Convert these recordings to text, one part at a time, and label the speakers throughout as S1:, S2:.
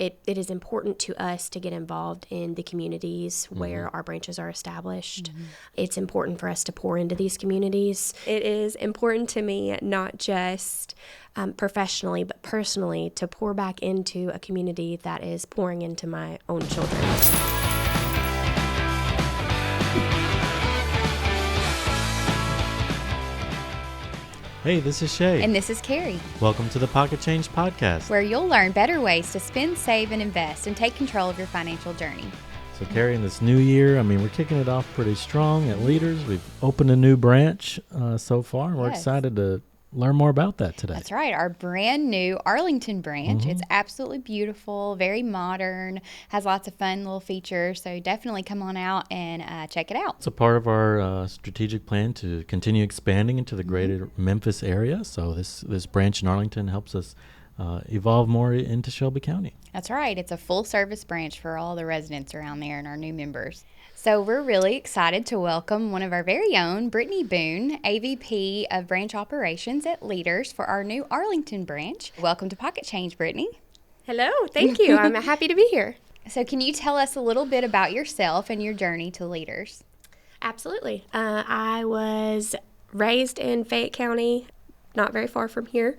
S1: it is important to us to get involved in the communities where our branches are established. It's important for us to pour into these communities. It is important to me, not just professionally, but personally, to pour back into a community that is pouring into my own children.
S2: Hey, this is Shay.
S3: And this is Carrie.
S2: Welcome to the Pocket Change Podcast,
S3: where you'll learn better ways to spend, save, and invest and take control of your financial journey.
S2: So Carrie, in this new year, we're kicking it off pretty strong at Leaders. We've opened a new branch so far, and we're excited to learn more about that today.
S3: That's right. Our brand new Arlington Branch. It's absolutely beautiful, very modern, has lots of fun little features. So definitely come on out and check it out.
S2: It's a part of our strategic plan to continue expanding into the Greater Memphis area. So this branch in Arlington helps us evolve more into Shelby County.
S3: That's right. It's a full-service branch for all the residents around there and our new members. So we're really excited to welcome one of our very own, Brittany Boone, AVP of Branch Operations at Leaders for our new Arlington branch. Welcome to Pocket Change, Brittany.
S1: Hello. Thank you. I'm happy to be here.
S3: So can you tell us a little bit about yourself and your journey to Leaders?
S1: Absolutely. I was raised in Fayette County, not very far from here,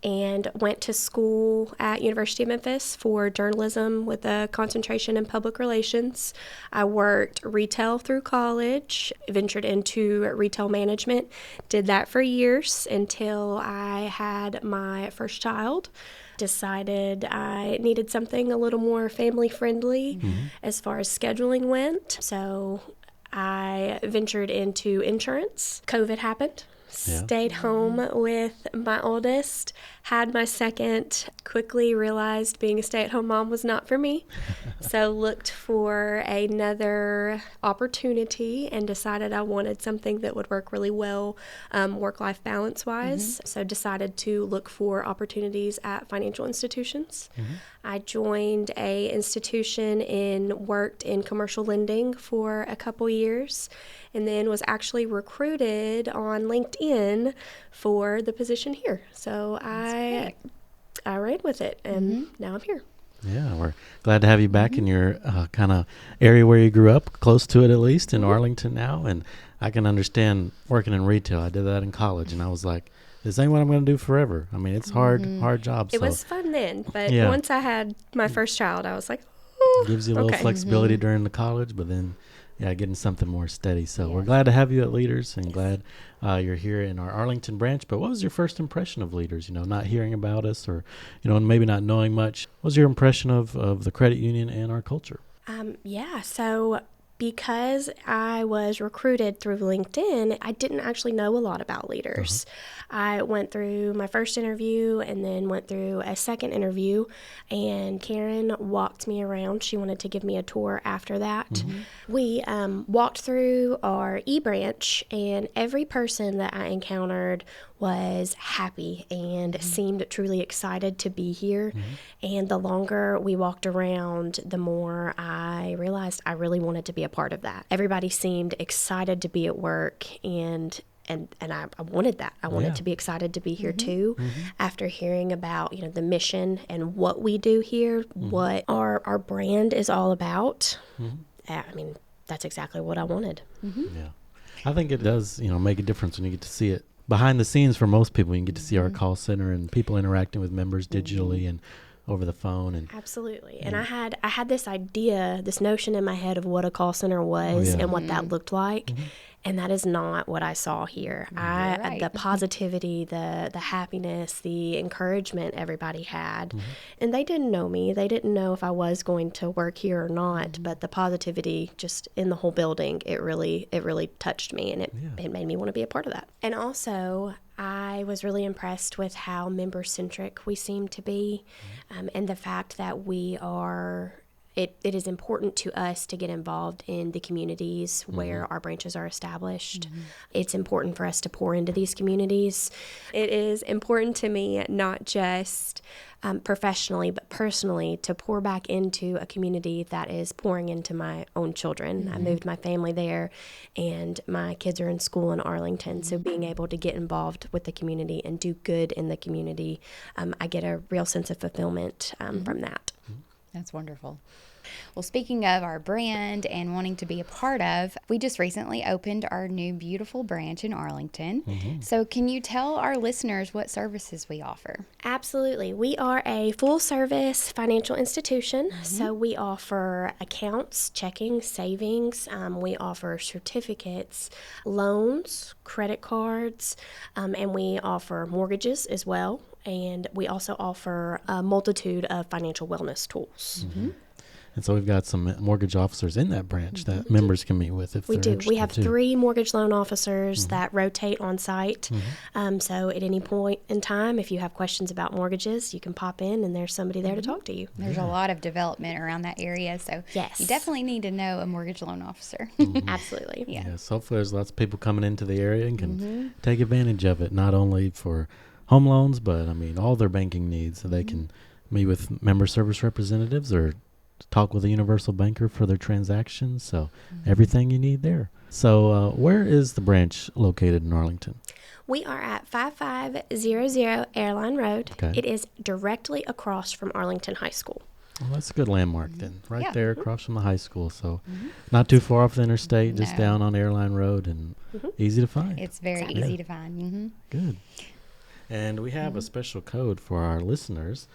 S1: and went to school at University of Memphis for journalism with a concentration in public relations. I worked retail through college, ventured into retail management, did that for years until I had my first child. Decided I needed something a little more family friendly as far as scheduling went. So I ventured into insurance. COVID happened. Stayed home with my oldest, had my second, quickly realized being a stay-at-home mom was not for me. So looked for another opportunity and decided I wanted something that would work really well work-life balance-wise. So decided to look for opportunities at financial institutions. I joined a institution and worked in commercial lending for a couple years, and then was actually recruited on LinkedIn for the position here. So I ran with it, and now I'm here.
S2: Yeah, we're glad to have you back in your kind of area where you grew up, close to it at least, in Arlington now. And I can understand working in retail. I did that in college, and I was like, this ain't what I'm going to do forever. It's hard job.
S1: It was fun then, but once I had my first child, I was like,
S2: gives you a little flexibility during the college, but then getting something more steady. So we're glad to have you at Leaders, and glad you're here in our Arlington branch. But what was your first impression of Leaders? Not hearing about us, or maybe not knowing much. What was your impression of the credit union and our culture?
S1: So because I was recruited through LinkedIn, I didn't actually know a lot about Leaders. I went through my first interview and then went through a second interview, and Karen walked me around. She wanted to give me a tour after that. We walked through our e-branch, and every person that I encountered was happy and seemed truly excited to be here. And the longer we walked around, the more I realized I really wanted to be a part of that. Everybody seemed excited to be at work, and I wanted that. I wanted to be excited to be here too. After hearing about the mission and what we do here, what our brand is all about, that's exactly what I wanted.
S2: Yeah, I think it does make a difference when you get to see it behind the scenes. For most people, you can get to see our call center and people interacting with members digitally and over the phone. And
S1: absolutely. And I had this idea, this notion in my head of what a call center was and what that looked like. And that is not what I saw here. The positivity, the happiness, the encouragement everybody had. And they didn't know me. They didn't know if I was going to work here or not. But the positivity just in the whole building, it really touched me. And it made me want to be a part of that. And also, I was really impressed with how member-centric we seem to be, and the fact that we are it is important to us to get involved in the communities where our branches are established. It's important for us to pour into these communities. It is important to me, not just professionally, but personally, to pour back into a community that is pouring into my own children. I moved my family there, and my kids are in school in Arlington, so being able to get involved with the community and do good in the community, I get a real sense of fulfillment from that.
S3: That's wonderful. Well, speaking of our brand and wanting to be a part of, we just recently opened our new beautiful branch in Arlington. So can you tell our listeners what services we offer?
S1: Absolutely. We are a full-service financial institution, so we offer accounts, checking, savings. We offer certificates, loans, credit cards, and we offer mortgages as well. And we also offer a multitude of financial wellness tools.
S2: And so we've got some mortgage officers in that branch that members can meet with if
S1: We
S2: they're
S1: do.
S2: interested
S1: We have
S2: too.
S1: 3 mortgage loan officers that rotate on site. So at any point in time, if you have questions about mortgages, you can pop in and there's somebody there to talk to you.
S3: There's a lot of development around that area, so
S1: Yes.
S3: you definitely need to know a mortgage loan officer.
S1: Absolutely.
S3: Yeah.
S2: Yes, hopefully there's lots of people coming into the area and can take advantage of it, not only for home loans, but I mean all their banking needs. So they can meet with member service representatives or talk with a universal banker for their transactions. So everything you need there. So where is the branch located in Arlington?
S1: We are at 5500 Airline Road.
S2: Okay.
S1: It is directly across from Arlington High School.
S2: Well, that's a good landmark then, right
S3: Yeah.
S2: there across from the high school. So not too far off the interstate, just
S3: No.
S2: down on Airline Road and easy to find.
S3: It's very easy to find.
S2: Good. And we have a special code for our listeners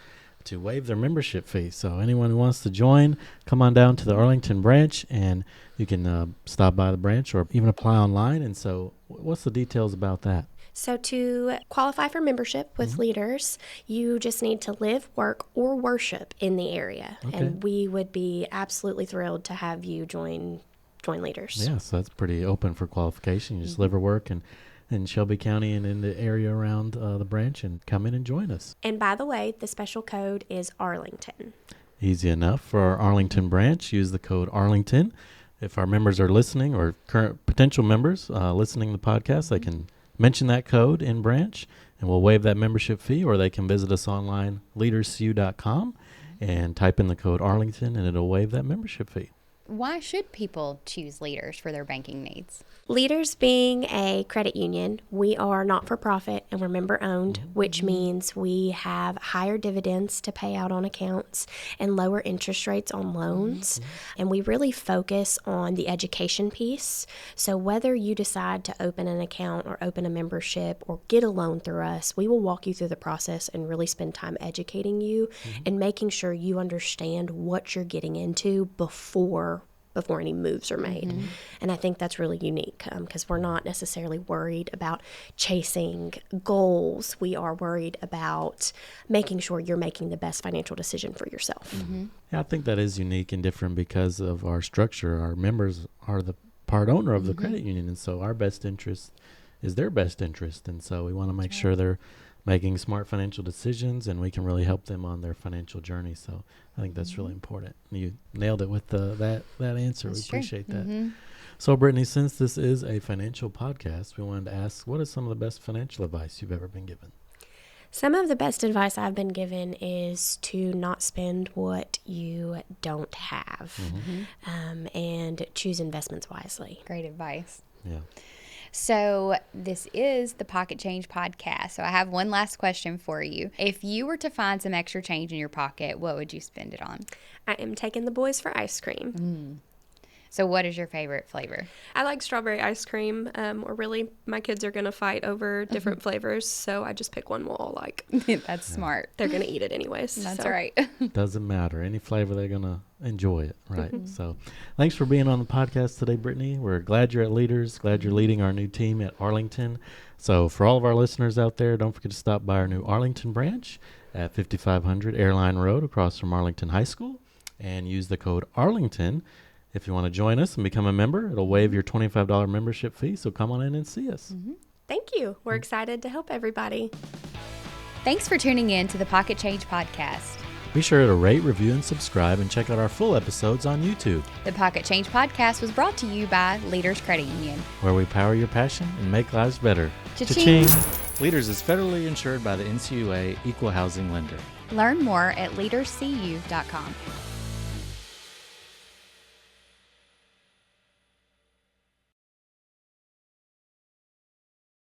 S2: to waive their membership fee. So anyone who wants to join, come on down to the Arlington branch and you can stop by the branch or even apply online. And so what's the details about that?
S1: So to qualify for membership with Leaders, you just need to live, work, or worship in the area.
S2: Okay.
S1: And we would be absolutely thrilled to have you join Leaders.
S2: Yeah, so that's pretty open for qualification. You just live or work in Shelby County and in the area around the branch and come in and join us.
S1: And by the way, the special code is Arlington.
S2: Easy enough. For our Arlington branch, use the code Arlington. If our members are listening or current potential members listening to the podcast, they can mention that code in branch and we'll waive that membership fee, or they can visit us online, leaderscu.com, and type in the code Arlington and it'll waive that membership fee.
S3: Why should people choose Leaders for their banking needs?
S1: Leaders being a credit union, we are not-for-profit and we're member-owned, which means we have higher dividends to pay out on accounts and lower interest rates on loans. And we really focus on the education piece. So whether you decide to open an account or open a membership or get a loan through us, we will walk you through the process and really spend time educating you and making sure you understand what you're getting into before any moves are made. And I think that's really unique because we're not necessarily worried about chasing goals. We are worried about making sure you're making the best financial decision for yourself.
S2: Yeah, I think that is unique and different because of our structure. Our members are the part owner of the credit union, and so our best interest is their best interest. And so we want to make sure they're making smart financial decisions and we can really help them on their financial journey. So I think that's really important. You nailed it with that answer.
S3: That's
S2: we appreciate that. So Brittany, since this is a financial podcast, we wanted to ask, what is some of the best financial advice you've ever been given?
S1: Some of the best advice I've been given is to not spend what you don't have and choose investments wisely.
S3: Great advice.
S2: Yeah.
S3: So this is the Pocket Change podcast. So I have one last question for you. If you were to find some extra change in your pocket, what would you spend it on?
S1: I am taking the boys for ice cream.
S3: So what is your favorite flavor?
S1: I like strawberry ice cream, or really my kids are going to fight over different flavors, so I just pick one we'll all like.
S3: That's smart.
S1: They're going to eat it anyways.
S3: That's
S1: so.
S3: right.
S2: Doesn't matter. Any flavor, they're going to enjoy it. Right. So thanks for being on the podcast today, Brittany. We're glad you're at Leaders. Glad you're leading our new team at Arlington. So for all of our listeners out there, don't forget to stop by our new Arlington branch at 5500 Airline Road across from Arlington High School and use the code Arlington. If you want to join us and become a member, it'll waive your $25 membership fee. So come on in and see us.
S1: Thank you. We're excited to help everybody.
S3: Thanks for tuning in to the Pocket Change podcast.
S2: Be sure to rate, review, and subscribe and check out our full episodes on YouTube,
S3: The Pocket Change podcast was brought to you by Leaders Credit Union.
S2: where we power your passion and make lives better.
S3: Cha-ching.
S4: Leaders is federally insured by the NCUA Equal Housing Lender.
S3: Learn more at leaderscu.com.